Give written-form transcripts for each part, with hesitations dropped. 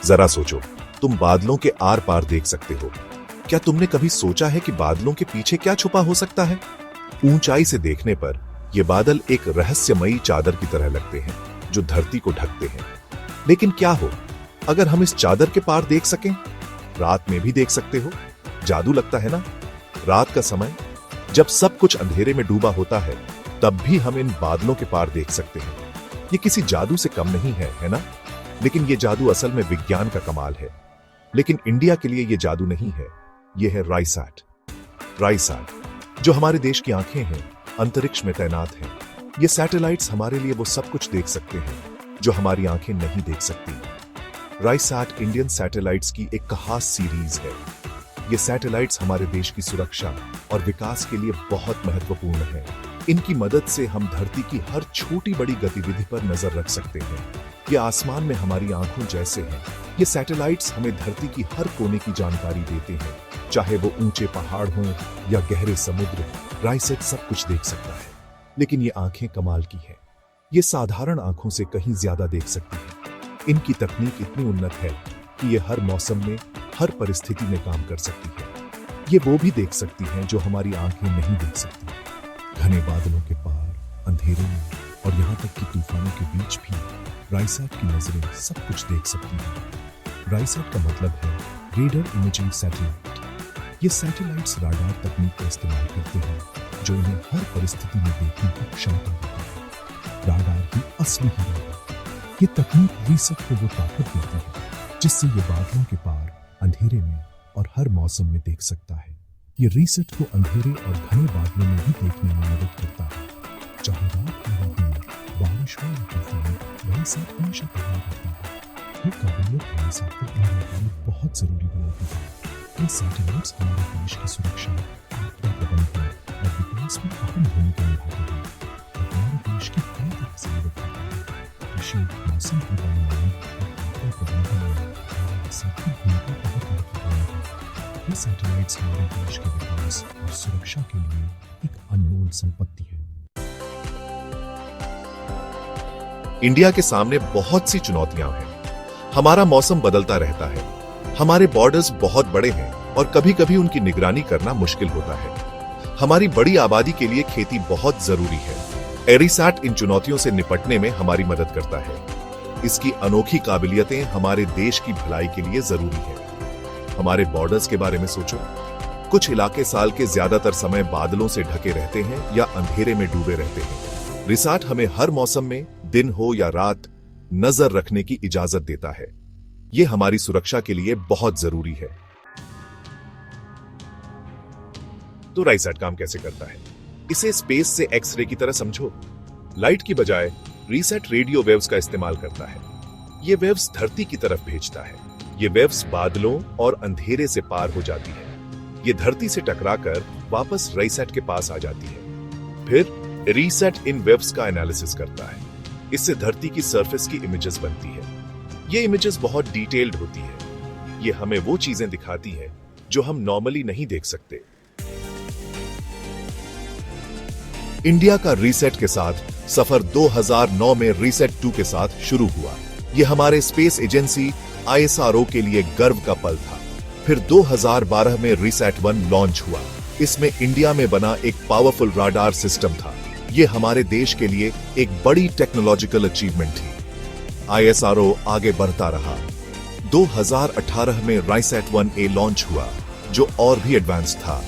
जरा सोचो, तुम बादलों के आर पार देख सकते हो। क्या तुमने कभी सोचा है कि बादलों के पीछे क्या छुपा हो सकता है? ऊंचाई से देखने पर ये बादल एक रहस्यमयी चादर की तरह लगते हैं जो धरती को ढकते हैं। लेकिन क्या हो अगर हम इस चादर के पार देख सकें? रात में भी देख सकते हो। जादू लगता है ना? रात का समय जब सब कुछ अंधेरे में डूबा होता है, तब भी हम इन बादलों के पार देख सकते हैं। ये किसी जादू से कम नहीं है ना? लेकिन ये जादू असल में विज्ञान का कमाल है। लेकिन इंडिया के लिए ये जादू नहीं है, ये है राइसैट। राइसैट जो हमारे देश की आंखें हैं, अंतरिक्ष में तैनात हैं। ये सैटेलाइट्स हमारे लिए वो सब कुछ देख सकते हैं जो हमारी आंखें नहीं देख सकती। राइसैट इंडियन सैटेलाइट्स की एक खास सीरीज है। ये सैटेलाइट्स हमारे देश की सुरक्षा और विकास के लिए बहुत महत्वपूर्ण है। इनकी मदद से हम धरती की हर छोटी बड़ी गतिविधि पर नजर रख सकते हैं। ये आसमान में हमारी आंखों जैसे हैं। ये सैटेलाइट्स हमें धरती की हर कोने की जानकारी देते हैं, चाहे वो ऊंचे पहाड़ हों या गहरे समुद्र। राइसैट सब कुछ देख सकता है, लेकिन ये आंखें कमाल की हैं। ये साधारण आंखों से कहीं ज्यादा देख सकती हैं। इनकी तकनीक इतनी उन्नत है कि ये हर मौसम में, हर परिस्थिति में काम कर सकती है। ये वो भी देख सकती हैं जो हमारी आंखें नहीं देख सकती। घने बादलों के पार, अंधेरे में और यहाँ तक कि तूफानों के बीच भी राइसैट की नजरें सब कुछ देख सकती हैं। राइसैट का मतलब है रेडर इमेजिंग सैटेलाइट। ये सैटेलाइट्स राडार तकनीक का इस्तेमाल करते हैं जो इन्हें हर परिस्थिति में देखने की क्षमता देती है। राडार की असली हीरो है। ये तकनीक रिसर्च को वो ताकत देती है जिससे ये बादलों के पार, अंधेरे में और हर मौसम में देख सकता है। ये रिसर्च को अंधेरे और घने बादलों में भी देखने में मदद करता है। चाहे रात हो या दिन, बारिश हो या तूफान, राइसैट हमेशा तैयार रहता है। ये काबिलियत राइसैट को इंडिया में बहुत जरूरी बनाती है। ये सैटेलाइट्स हमारे देश की सुरक्षा, आपदा प्रबंधन और विकास में अहम भूमिका निभाते हैं। हमारे देश की कई तरह से मदद करते हैं। कृषि, मौसम पूर्वानुमान और आपदा प्रबंधन में राइसैट की भूमिका बहुत महत्वपूर्ण है। ये सैटेलाइट्स हमारे देश के विकास और सुरक्षा के लिए एक अनमोल संपत्ति है। इंडिया के सामने बहुत सी चुनौतियां हैं। हमारा मौसम बदलता रहता है। हमारे बॉर्डर्स बहुत बड़े हैं और कभी-कभी उनकी निगरानी करना मुश्किल होता है। हमारी बड़ी आबादी के लिए खेती बहुत जरूरी है। एरिसैट इन चुनौतियों से निपटने में हमारी मदद करता है। इसकी अनोखी काबिलियतें हमारे देश की भलाई के लिए जरूरी है। हमारे बॉर्डर्स के बारे में सोचो। कुछ इलाके साल के ज्यादातर समय बादलों से ढके रहते हैं या अंधेरे में डूबे रहते हैं। रिसैट हमें हर मौसम में, दिन हो या रात, नजर रखने की इजाजत देता है। यह हमारी सुरक्षा के लिए बहुत जरूरी है। तो राइसैट काम कैसे करता है? इसे स्पेस से एक्सरे की तरह समझो। लाइट की बजाय रिसैट रेडियो वेव्स का इस्तेमाल करता है। ये वेव्स धरती की तरफ भेजता है। ये वेव्स बादलों और अंधेरे से पार हो जाती है। ये धरती से टकराकर वापस राइसैट के पास आ जाती है। फिर रिसैट इन वेव्स का एनालिसिस करता है। इससे धरती की सरफेस की इमेजेस बनती है। ये इमेजेस बहुत डिटेल्ड होती है। ये हमें वो चीजें दिखाती है जो हम नॉर्मली नहीं देख सकते। इंडिया का रिसैट के साथ सफर 2009 में रिसैट 2 के साथ शुरू हुआ। यह हमारे स्पेस एजेंसी ISRO के लिए गर्व का पल था। फिर 2012 में रिसैट 1 लॉन्च हुआ। इसमें इंडिया में बना एक पावरफुल राडार सिस्टम था। यह हमारे देश के लिए एक बड़ी टेक्नोलॉजिकल अचीवमेंट थी। ISRO आगे बढ़ता रहा। 2018 में राइसैट 1A लॉन्च हुआ, जो और भी एडवांस था।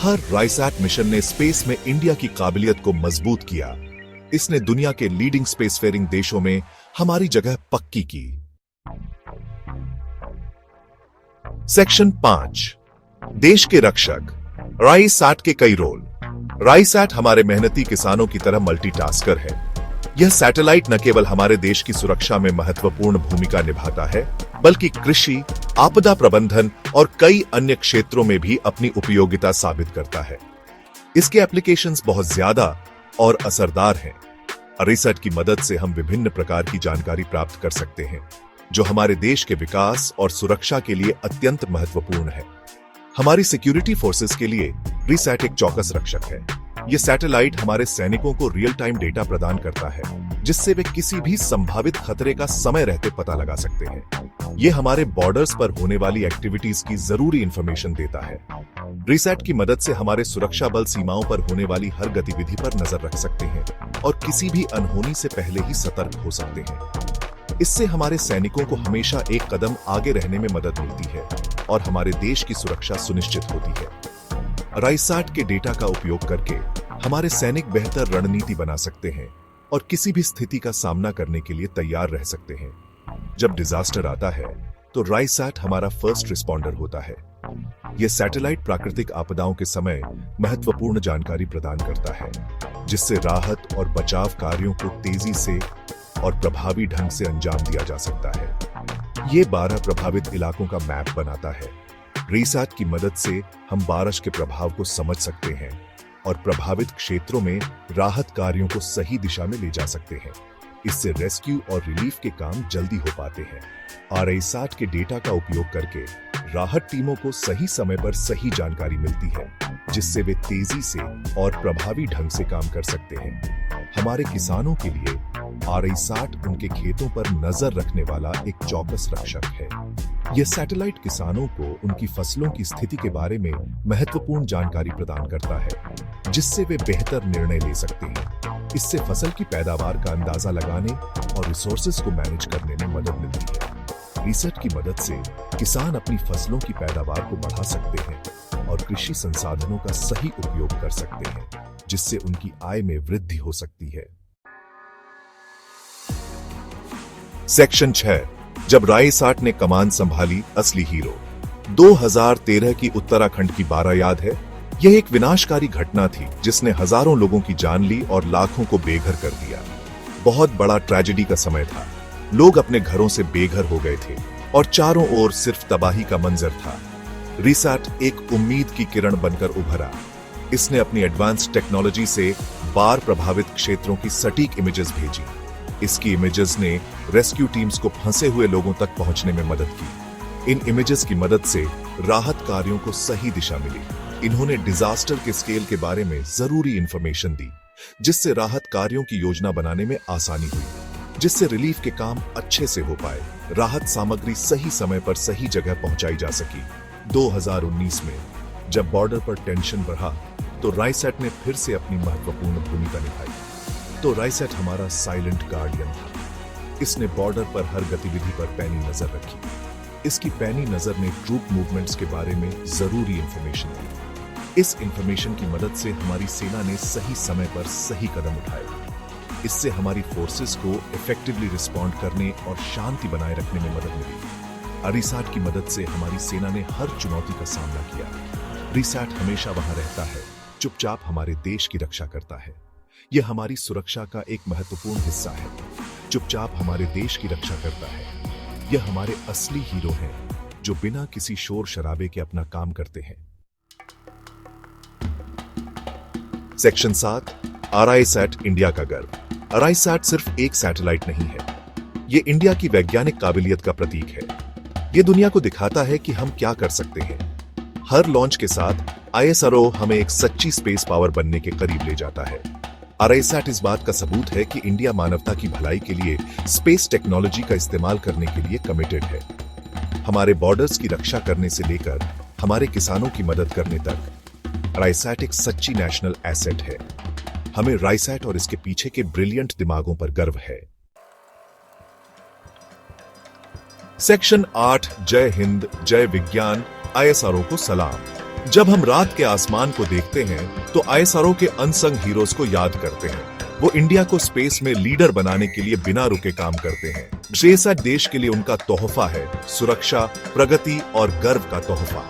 हर राइसैट मिशन ने स्पेस में इंडिया की काबिलियत को मजबूत किया। इसने दुनिया के लीडिंग स्पेसफेयरिंग देशों में हमारी जगह पक्की की। सेक्शन 5, देश के रक्षक। राइसैट के कई रोल। राइसैट हमारे मेहनती किसानों की तरह मल्टीटास्कर है। यह सैटेलाइट न केवल हमारे देश की सुरक्षा में महत्वपूर्ण भूमिका निभाता है, बल्कि कृषि, आपदा प्रबंधन और कई अन्य क्षेत्रों में भी अपनी उपयोगिता साबित करता है। इसके एप्लीकेशंस बहुत ज्यादा और असरदार हैं। रिसर्च की मदद से हम विभिन्न प्रकार की जानकारी प्राप्त कर सकते हैं, जो हमारे देश के विकास और सुरक्षा के लिए अत्यंत महत्वपूर्ण है। हमारी सिक्योरिटी फोर्सेस के लिए रिसैट एक चौकस रक्षक है। ये सैटेलाइट हमारे सैनिकों को रियल टाइम डेटा प्रदान करता है, जिससे वे किसी भी संभावित खतरे का समय रहते पता लगा सकते हैं। ये हमारे बॉर्डर्स पर होने वाली एक्टिविटीज की जरूरी इंफॉर्मेशन देता है। रिसैट की मदद से हमारे सुरक्षा बल सीमाओं पर होने वाली हर गतिविधि पर नजर रख सकते हैं और किसी भी अनहोनी से पहले ही सतर्क हो सकते हैं। इससे हमारे सैनिकों को हमेशा एक कदम आगे रहने में मदद मिलती है और हमारे देश की सुरक्षा सुनिश्चित होती है। राइसैट के डेटा का उपयोग करके हमारे सैनिक बेहतर रणनीति बना सकते हैं और किसी भी स्थिति का सामना करने के लिए तैयार रह सकते हैं। जब डिजास्टर आता है तो राइसैट हमारा फर्स्ट रिस्पॉन्डर होता है। यह सैटेलाइट प्राकृतिक आपदाओं के समय महत्वपूर्ण जानकारी प्रदान करता है, जिससे राहत और बचाव कार्यों को तेजी से और प्रभावी ढंग से अंजाम दिया जा सकता है। ये 12 प्रभावित इलाकों का मैप बनाता है। रिसैट की मदद से हम बारिश के प्रभाव को समझ सकते हैं और प्रभावित क्षेत्रों में राहत कार्यों को सही दिशा में ले जा सकते हैं। इससे रेस्क्यू और रिलीफ के काम जल्दी हो पाते हैं। रिसैट के डेटा का उपयोग करके राहत टीमों को सही समय पर सही जानकारी मिलती है, जिससे वे तेजी से और प्रभावी ढंग से काम कर सकते हैं। हमारे किसानों के लिए रिसैट उनके खेतों पर नजर रखने वाला एक चौकस रक्षक है। यह सैटेलाइट किसानों को उनकी फसलों की स्थिति के बारे में महत्वपूर्ण जानकारी प्रदान करता है, जिससे वे बेहतर निर्णय ले सकते हैं। इससे फसल की पैदावार का अंदाजा लगाने और रिसोर्सेज को मैनेज करने में मदद मिलती है। रिसैट की मदद से किसान अपनी फसलों की पैदावार को बढ़ा सकते हैं और कृषि संसाधनों का सही उपयोग कर सकते हैं, जिससे उनकी आय में वृद्धि हो सकती है। सेक्शन 6, जब राइसैट ने कमान संभाली, असली हीरो। 2013 की उत्तराखंड की बारा याद है? यह एक विनाशकारी घटना थी जिसने हजारों लोगों की जान ली और लाखों को बेघर कर दिया। बहुत बड़ा ट्रेजेडी का समय था। लोग अपने घरों से बेघर हो गए थे और चारों ओर सिर्फ तबाही का मंजर था। रिसैट एक उम्मीद की किरण बनकर उभरा। इसने अपनी एडवांस टेक्नोलॉजी से बाढ़ प्रभावित क्षेत्रों की सटीक इमेजेस भेजी। इसकी इमेजेस ने रेस्क्यू टीम्स को फंसे हुए लोगों तक पहुंचने में मदद की। इन इमेजेस की मदद से राहत कार्यों को सही दिशा मिली। इन्होंने डिजास्टर के स्केल के बारे में जरूरी इंफॉर्मेशन दी, जिससे राहत कार्यों की योजना बनाने में आसानी हुई, जिससे रिलीफ के काम अच्छे से हो पाए। राहत सामग्री सही समय पर सही जगह पहुंचाई जा सकी। 2019 में जब बॉर्डर पर टेंशन बढ़ा तो राइसैट ने फिर से अपनी महत्वपूर्ण भूमिका निभाई। तो राइसैट हमारा साइलेंट गार्डियन था। इसने बॉर्डर पर हर गतिविधि पर पैनी नजर रखी। इसकी पैनी नजर ने ट्रूप मूवमेंट्स के बारे में जरूरी इंफॉर्मेशन दी। इस इंफॉर्मेशन की मदद से हमारी सेना ने सही समय पर सही कदम उठाए। इससे हमारी फोर्सेस को इफेक्टिवली रिस्पॉन्ड करने और शांति बनाए रखने में मदद मिली। रिसैट की मदद से हमारी सेना ने हर चुनौती का सामना किया। रिसैट हमेशा वहां रहता है, चुपचाप हमारे देश की रक्षा करता है। यह हमारी सुरक्षा का एक महत्वपूर्ण हिस्सा है। चुपचाप हमारे देश की रक्षा करता है। यह हमारे असली हीरो हैं, जो बिना किसी शोर शराबे के अपना काम करते हैं। सेक्शन 7, रिसैट इंडिया का गर्व। रिसैट सिर्फ एक सैटेलाइट नहीं है, यह इंडिया की वैज्ञानिक काबिलियत का प्रतीक है। यह दुनिया को दिखाता है कि हम क्या कर सकते हैं। हर लॉन्च के साथ ISRO हमें एक सच्ची स्पेस पावर बनने के करीब ले जाता है। रिसैट इस बात का सबूत है कि इंडिया मानवता की भलाई के लिए स्पेस टेक्नोलॉजी का इस्तेमाल करने के लिए कमिटेड है। हमारे बॉर्डर्स की रक्षा करने से लेकर हमारे किसानों की मदद करने तक रिसैट एक सच्ची नेशनल एसेट है। हमें रिसैट और इसके पीछे के ब्रिलियंट दिमागों पर गर्व है। सेक्शन 8, जय हिंद, जय विज्ञान, ISRO को सलाम। जब हम रात के आसमान को देखते हैं तो ISRO के अनसंग हीरोज को याद करते हैं। वो इंडिया को स्पेस में लीडर बनाने के लिए बिना रुके काम करते हैं। रिसैट देश के लिए उनका तोहफा है, सुरक्षा, प्रगति और गर्व का तोहफा।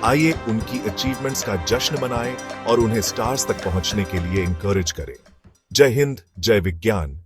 आइए उनकी अचीवमेंट्स का जश्न मनाएं और उन्हें स्टार्स तक पहुंचने के लिए इंकरेज करें। जय हिंद, जय विज्ञान।